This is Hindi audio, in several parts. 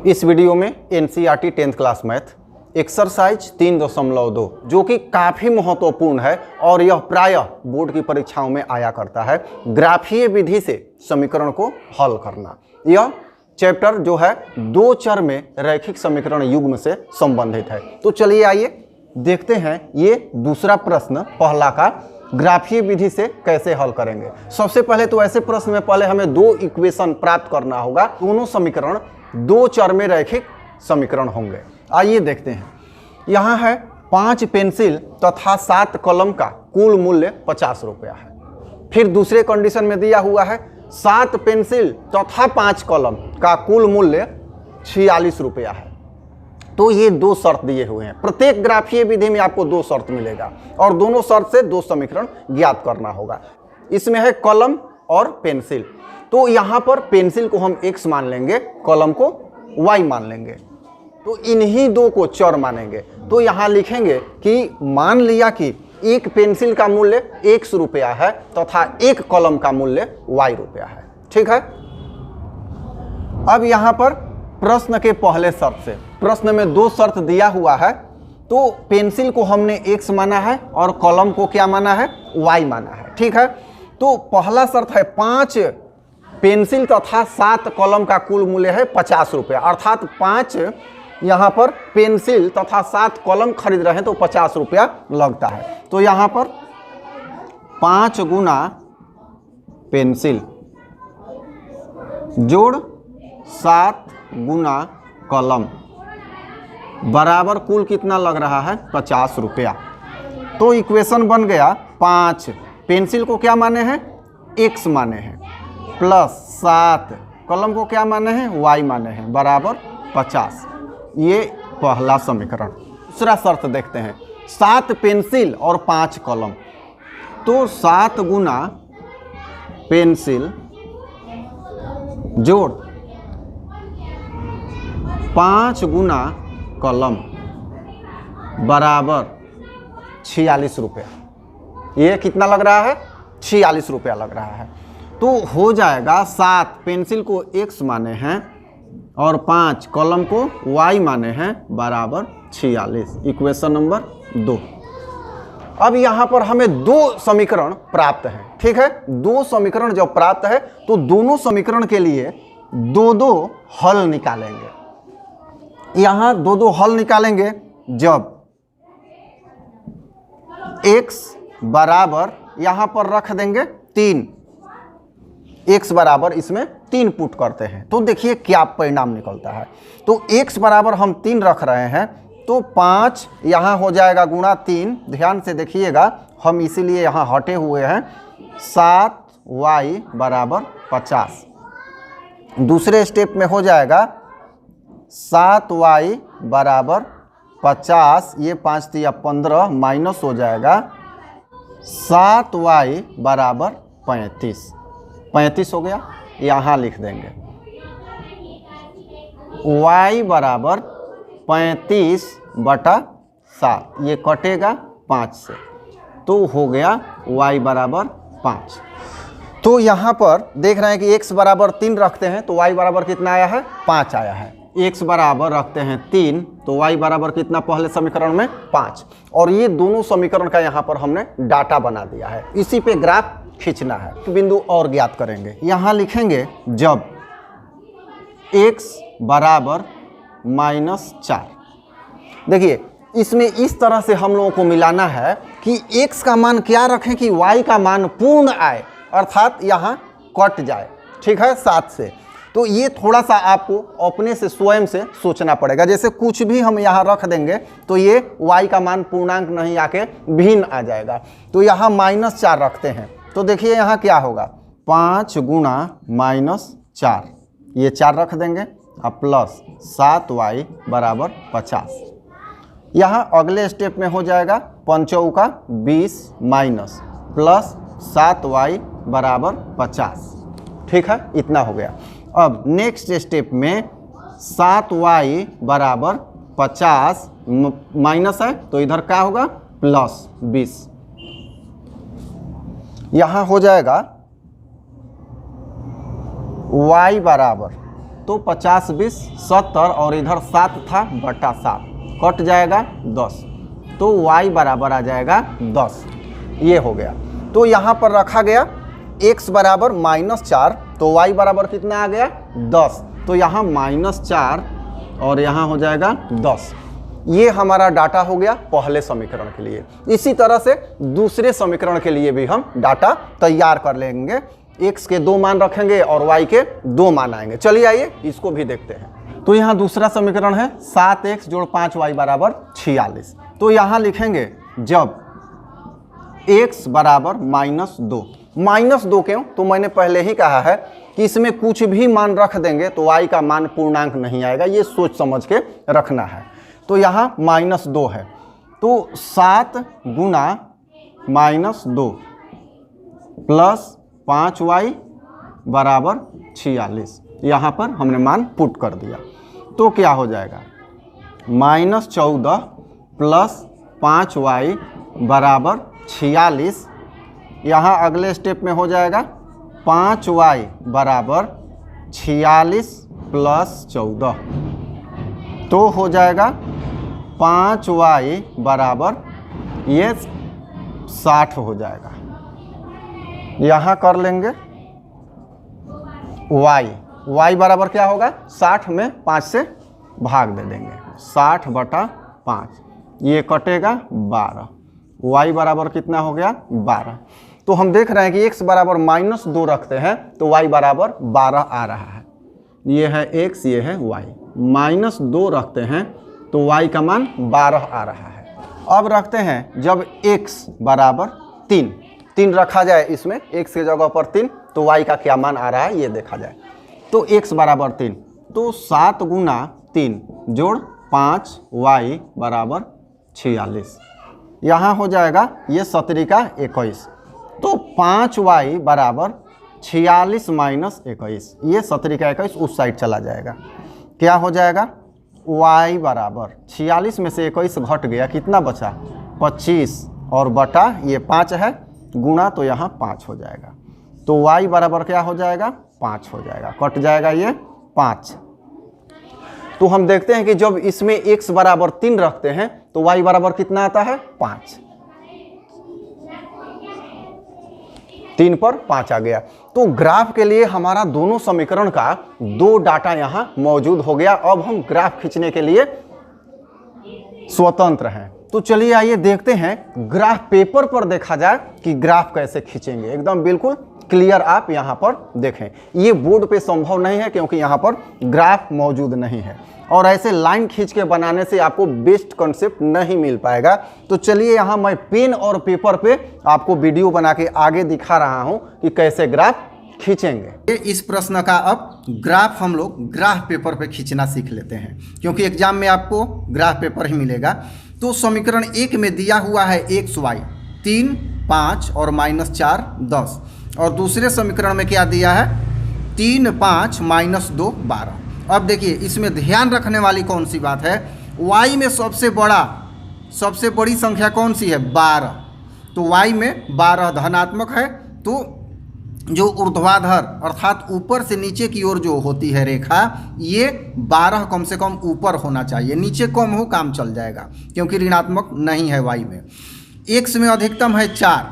इस वीडियो में NCERT 10th class math exercise 3.2 जो कि काफ़ी महत्वपूर्ण है और यह प्रायः बोर्ड की परीक्षाओं में आया करता है। ग्राफीय विधि से समीकरण को हल करना, यह चैप्टर जो है दो चर में रैखिक समीकरण युग्म से संबंधित है। तो चलिए आइए देखते हैं ये दूसरा प्रश्न पहला का ग्राफीय विधि से कैसे हल करेंगे। सबसे पहले तो ऐसे प्रश्न में पहले हमें दो इक्वेशन प्राप्त करना होगा। दोनों समीकरण दो चर में रैखिक समीकरण होंगे। आइए देखते हैं। यहाँ है 5 पेंसिल तथा 7 कलम का कुल मूल्य 50 रुपया है। फिर दूसरे कंडीशन में दिया हुआ है 7 पेंसिल तथा 5 कलम का कुल मूल्य 46 रुपया है। तो ये दो शर्त दिए हुए हैं। प्रत्येक ग्राफीय विधि में आपको दो शर्त मिलेगा और दोनों शर्त से दो समीकरण ज्ञात करना होगा। इसमें है कलम और पेंसिल। तो यहाँ पर पेंसिल को हम x मान लेंगे, कलम को y मान लेंगे। तो इन्हीं दो को चर मानेंगे। तो यहाँ लिखेंगे कि मान लिया कि एक पेंसिल का मूल्य x रुपया है तथा एक कलम का मूल्य y रुपया है। ठीक है। अब यहाँ पर प्रश्न के पहले शर्त से, प्रश्न में दो शर्त दिया हुआ है। तो पेंसिल को हमने x माना है और कलम को क्या माना है, y माना है। ठीक है। तो पहला शर्त है 5 पेंसिल तथा 7 कलम का कुल मूल्य है 50 रुपया, अर्थात 5 यहाँ पर पेंसिल तथा 7 कलम खरीद रहे हैं तो 50 रुपया लगता है। तो यहाँ पर 5 गुना पेंसिल जोड़ 7 गुना कलम बराबर कुल कितना लग रहा है, 50 रुपया। तो इक्वेशन बन गया 5 पेंसिल को क्या माने हैं, x माने हैं, प्लस 7 कलम को क्या माने हैं, y माने हैं, बराबर 50। ये पहला समीकरण। दूसरा शर्त देखते हैं 7 पेंसिल और 5 कलम। तो 7 गुना पेंसिल जोड़ 5 गुना कलम बराबर 46 रुपया। ये कितना लग रहा है, 46 रुपया लग रहा है। तो हो जाएगा 7 पेंसिल को x माने हैं और 5 कलम को y माने हैं, बराबर 46। Equation number 2। अब यहाँ पर हमें दो समीकरण प्राप्त है। ठीक है। दो समीकरण जब प्राप्त है तो दोनों समीकरण के लिए दो दो हल निकालेंगे। यहाँ दो दो हल निकालेंगे जब x बराबर यहाँ पर रख देंगे 3, x बराबर इसमें 3 पुट करते हैं तो देखिए क्या परिणाम निकलता है। तो x बराबर हम 3 रख रहे हैं तो 5 यहाँ हो जाएगा गुणा 3। ध्यान से देखिएगा, हम इसीलिए यहाँ हटे हुए हैं। 7y बराबर 50। दूसरे स्टेप में हो जाएगा 7y बराबर 50, ये 5 तिया 15 माइनस हो जाएगा 7y बराबर 35 हो गया। यहाँ लिख देंगे y बराबर 35/7, ये कटेगा 5 से, तो हो गया y बराबर 5। तो यहाँ पर देख रहे हैं कि x बराबर 3 रखते हैं तो y बराबर कितना आया है, 5 आया है। x बराबर रखते हैं 3 तो y बराबर कितना पहले समीकरण में 5। और ये दोनों समीकरण का यहाँ पर हमने डाटा बना दिया है। इसी पे ग्राफ खींचना है। तो बिंदु और ज्ञात करेंगे। यहाँ लिखेंगे जब x बराबर -4। देखिए इसमें इस तरह से हम लोगों को मिलाना है कि x का मान क्या रखें कि y का मान पूर्ण आए, अर्थात यहाँ कट जाए। ठीक है, 7 से। तो ये थोड़ा सा आपको अपने से स्वयं से सोचना पड़ेगा। जैसे कुछ भी हम यहाँ रख देंगे तो ये y का मान पूर्णांक नहीं आके भिन्न आ जाएगा। तो यहाँ -4 रखते हैं तो देखिए यहाँ क्या होगा, 5 गुणा -4, ये 4 रख देंगे और प्लस 7y बराबर 50। यहाँ अगले स्टेप में हो जाएगा 5 चौका 20 माइनस प्लस 7y बराबर 50। ठीक है, इतना हो गया। अब नेक्स्ट स्टेप में 7y बराबर 50 माइनस है तो इधर क्या होगा, प्लस 20। यहाँ हो जाएगा y बराबर तो 50 20 70 और इधर 7 था बटा 7 कट जाएगा 10, तो y बराबर आ जाएगा 10। ये हो गया। तो यहाँ पर रखा गया x बराबर -4, तो y बराबर कितना आ गया 10, तो यहाँ -4 और यहाँ हो जाएगा 10। ये हमारा डाटा हो गया पहले समीकरण के लिए। इसी तरह से दूसरे समीकरण के लिए भी हम डाटा तैयार कर लेंगे। x के 2 मान रखेंगे और y के 2 मान आएंगे। चलिए आइए इसको भी देखते हैं। तो यहाँ दूसरा समीकरण है 7x + 5y बराबर 46। तो यहाँ लिखेंगे जब x बराबर -2। -2 क्यों? तो मैंने पहले ही कहा है कि इसमें कुछ भी मान रख देंगे तो y का मान पूर्णांक नहीं आएगा, ये सोच समझ के रखना है। तो यहाँ -2 है, तो 7 गुना -2 प्लस 5y बराबर 46। यहाँ पर हमने मान पुट कर दिया, तो क्या हो जाएगा -14 प्लस 5y बराबर 46। यहाँ अगले स्टेप में हो जाएगा 5y बराबर 46 प्लस 14, तो हो जाएगा 5y बराबर ये 60 हो जाएगा। यहाँ कर लेंगे y बराबर क्या होगा 60 में 5 से भाग दे देंगे, 60 बटा 5, ये कटेगा 12। y बराबर कितना हो गया 12। तो हम देख रहे हैं कि x बराबर -2 रखते हैं तो y बराबर 12 आ रहा है। ये है x, ये है y। -2 रखते हैं तो y का मान 12 आ रहा है। अब रखते हैं जब x बराबर 3 रखा जाए, इसमें x की जगह पर 3, तो y का क्या मान आ रहा है ये देखा जाए। तो x बराबर 3, तो 7 गुना 3 जोड़ 5 y बराबर 46। यहाँ हो जाएगा ये 17 का 21, तो 5y बराबर 46 माइनस 21, ये 17 का 21 उस साइड चला जाएगा। क्या हो जाएगा y बराबर 46 में से 21 घट गया, कितना बचा 25 और बटा ये 5 है, गुणा तो यहाँ 5 हो जाएगा। तो y बराबर क्या हो जाएगा 5 हो जाएगा, कट जाएगा ये 5। तो हम देखते हैं कि जब इसमें x बराबर 3 रखते हैं तो y बराबर कितना आता है 5। 3 पर 5 आ गया। तो ग्राफ के लिए हमारा दोनों समीकरण का 2 डाटा यहाँ मौजूद हो गया। अब हम ग्राफ खींचने के लिए स्वतंत्र हैं। तो चलिए आइए देखते हैं ग्राफ पेपर पर देखा जाए कि ग्राफ कैसे खींचेंगे। एकदम बिल्कुल क्लियर आप यहाँ पर देखें। ये बोर्ड पे संभव नहीं है क्योंकि यहाँ पर ग्राफ मौजूद नहीं है और ऐसे लाइन खींच के बनाने से आपको बेस्ट कॉन्सेप्ट नहीं मिल पाएगा। तो चलिए यहाँ मैं पेन और पेपर पे आपको वीडियो बना के आगे दिखा रहा हूँ कि कैसे ग्राफ खींचेंगे। इस प्रश्न का अब ग्राफ हम लोग ग्राफ पेपर पे खींचना सीख लेते हैं क्योंकि एग्जाम में आपको ग्राफ पेपर ही मिलेगा। तो समीकरण 1 में दिया हुआ है xy 3 5 और -4 10 और दूसरे समीकरण में क्या दिया है 3 5 -2 12। अब देखिए इसमें ध्यान रखने वाली कौन सी बात है, y में सबसे बड़ी संख्या कौन सी है 12। तो y में 12 धनात्मक है, तो जो ऊर्ध्वाधर अर्थात ऊपर से नीचे की ओर जो होती है रेखा, ये 12 कम से कम ऊपर होना चाहिए, नीचे कम हो काम चल जाएगा क्योंकि ऋणात्मक नहीं है y में। x में अधिकतम है 4,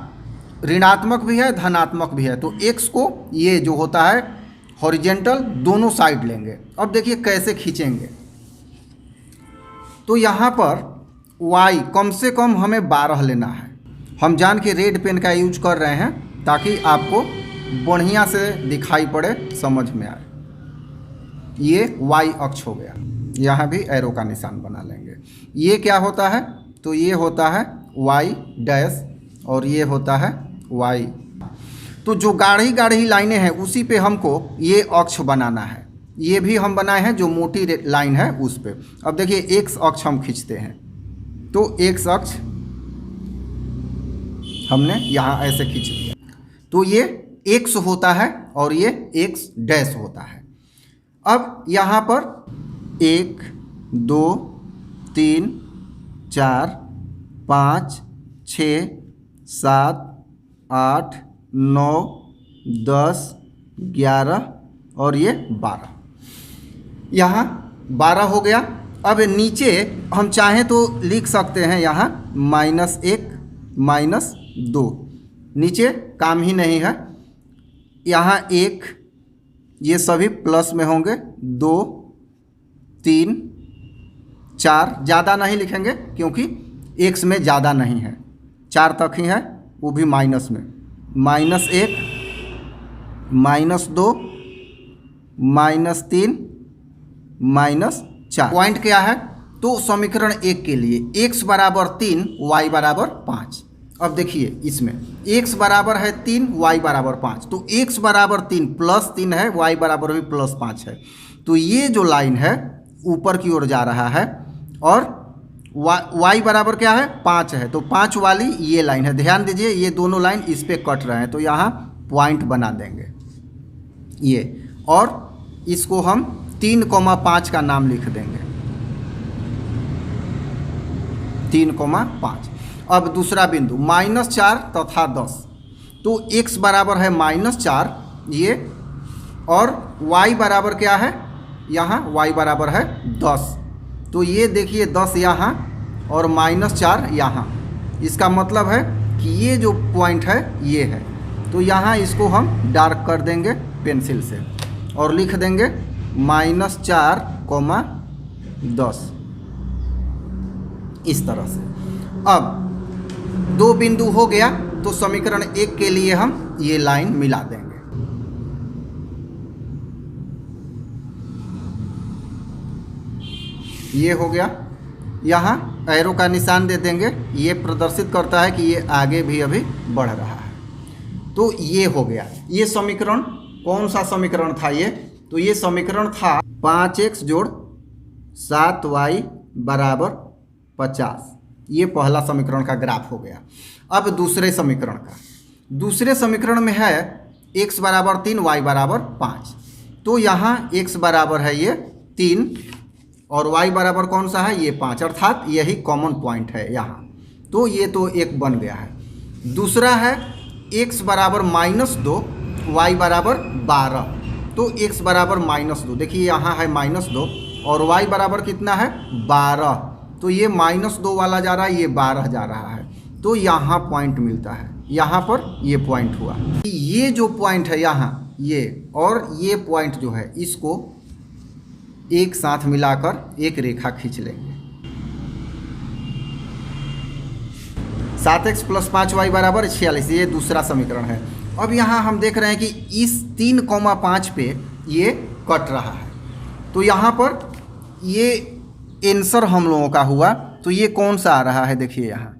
ऋणात्मक भी है धनात्मक भी है, तो x को ये जो होता है हॉरिजेंटल दोनों साइड लेंगे। अब देखिए कैसे खींचेंगे। तो यहाँ पर y कम से कम हमें 12 लेना है। हम जान के रेड पेन का यूज कर रहे हैं ताकि आपको बढ़िया से दिखाई पड़े, समझ में आए। ये y अक्ष हो गया, यहाँ भी एरो का निशान बना लेंगे। ये क्या होता है, तो ये होता है y डैश और ये होता है y। तो जो गाढ़ी गाढ़ी लाइनें हैं उसी पे हमको ये अक्ष बनाना है। ये भी हम बनाए हैं जो मोटी लाइन है उस पे। अब देखिए x अक्ष हम खींचते हैं, तो x अक्ष हमने यहाँ ऐसे खींच दिया, तो ये x होता है और ये x डैश होता है। अब यहाँ पर 1 2 3 4 5 6 7 8 9 10 11 और ये 12। यहाँ 12 हो गया। अब नीचे हम चाहें तो लिख सकते हैं यहाँ -1 -2, नीचे काम ही नहीं है। यहाँ 1, ये सभी प्लस में होंगे, 2 3 4, ज़्यादा नहीं लिखेंगे क्योंकि एक्स में ज़्यादा नहीं है, 4 तक ही है, वो भी माइनस में। -1 -2 -3 -4। पॉइंट क्या है? तो समीकरण 1 के लिए x बराबर 3 y बराबर 5। अब देखिए इसमें x बराबर है 3 y बराबर 5, तो x बराबर 3 +3 है, y बराबर भी +5 है। तो ये जो लाइन है ऊपर की ओर जा रहा है और y बराबर क्या है? 5 है, तो 5 वाली ये लाइन है। ध्यान दीजिए ये दोनों लाइन इस पे कट रहे हैं, तो यहाँ पॉइंट बना देंगे ये, और इसको हम 3,5 का नाम लिख देंगे, 3,5। अब दूसरा बिंदु -4 तथा 10, तो x बराबर है -4 ये, और y बराबर क्या है? यहाँ y बराबर है 10, तो ये देखिए 10 यहाँ और -4 यहाँ। इसका मतलब है कि ये जो पॉइंट है ये है, तो यहाँ इसको हम डार्क कर देंगे पेंसिल से और लिख देंगे -4,10 इस तरह से। अब 2 बिंदु हो गया, तो समीकरण 1 के लिए हम ये लाइन मिला देंगे। ये हो गया, यहाँ एरो का निशान दे देंगे, ये प्रदर्शित करता है कि ये आगे भी अभी बढ़ रहा है। तो ये हो गया। ये समीकरण कौन सा समीकरण था ये? तो ये समीकरण था 5x + 7y = 50। ये पहला समीकरण का ग्राफ हो गया। अब दूसरे समीकरण का, दूसरे समीकरण में है x बराबर 3 y बराबर 5, तो यहाँ x बराबर है ये 3 और y बराबर कौन सा है? ये 5, अर्थात यही कॉमन पॉइंट है यहाँ, तो ये तो एक बन गया है। दूसरा है x बराबर -2 y बराबर 12, तो x बराबर -2, देखिए यहाँ है -2 और y बराबर कितना है? 12, तो ये -2 वाला जा रहा है, ये 12 जा रहा है, तो यहाँ पॉइंट मिलता है, यहाँ पर ये पॉइंट हुआ। ये जो पॉइंट है यहाँ, ये और ये पॉइंट जो है, इसको एक साथ मिलाकर एक रेखा खींच लेंगे। 7x + 5y = 46, ये दूसरा समीकरण है। अब यहाँ हम देख रहे हैं कि इस 3,5 पे ये कट रहा है, तो यहाँ पर ये आंसर हम लोगों का हुआ। तो ये कौन सा आ रहा है? देखिए यहाँ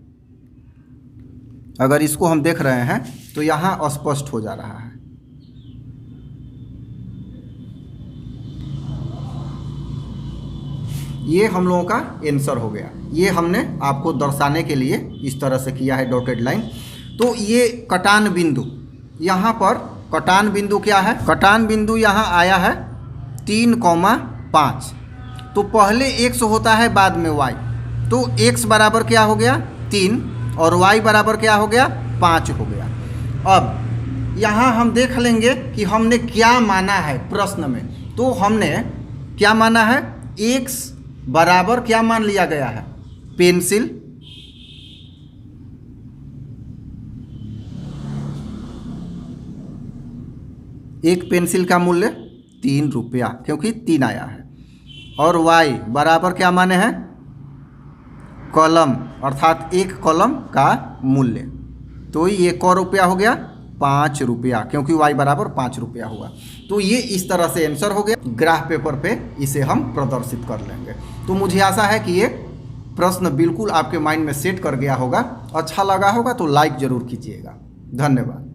अगर इसको हम देख रहे हैं तो यहाँ स्पष्ट हो जा रहा है। ये हम लोगों का आंसर हो गया। ये हमने आपको दर्शाने के लिए इस तरह से किया है डॉटेड लाइन। तो ये कटान बिंदु, यहाँ पर कटान बिंदु क्या है? कटान बिंदु यहाँ आया है 3,5, तो पहले x होता है बाद में y, तो x बराबर क्या हो गया? 3 और y बराबर क्या हो गया? 5 हो गया। अब यहाँ हम देख लेंगे कि हमने क्या माना है प्रश्न में। तो हमने क्या माना है? x बराबर क्या मान लिया गया है? पेंसिल, एक पेंसिल का मूल्य 3 रुपया, क्योंकि 3 आया है, और y बराबर क्या माने हैं? कलम, अर्थात एक कलम का मूल्य, तो ये क रुपया हो गया? 5 रुपया, क्योंकि y बराबर 5 रुपया हुआ। तो ये इस तरह से आंसर हो गया। ग्राफ पेपर पे इसे हम प्रदर्शित कर लेंगे। तो मुझे आशा है कि ये प्रश्न बिल्कुल आपके माइंड में सेट कर गया होगा। अच्छा लगा होगा तो लाइक ज़रूर कीजिएगा। धन्यवाद।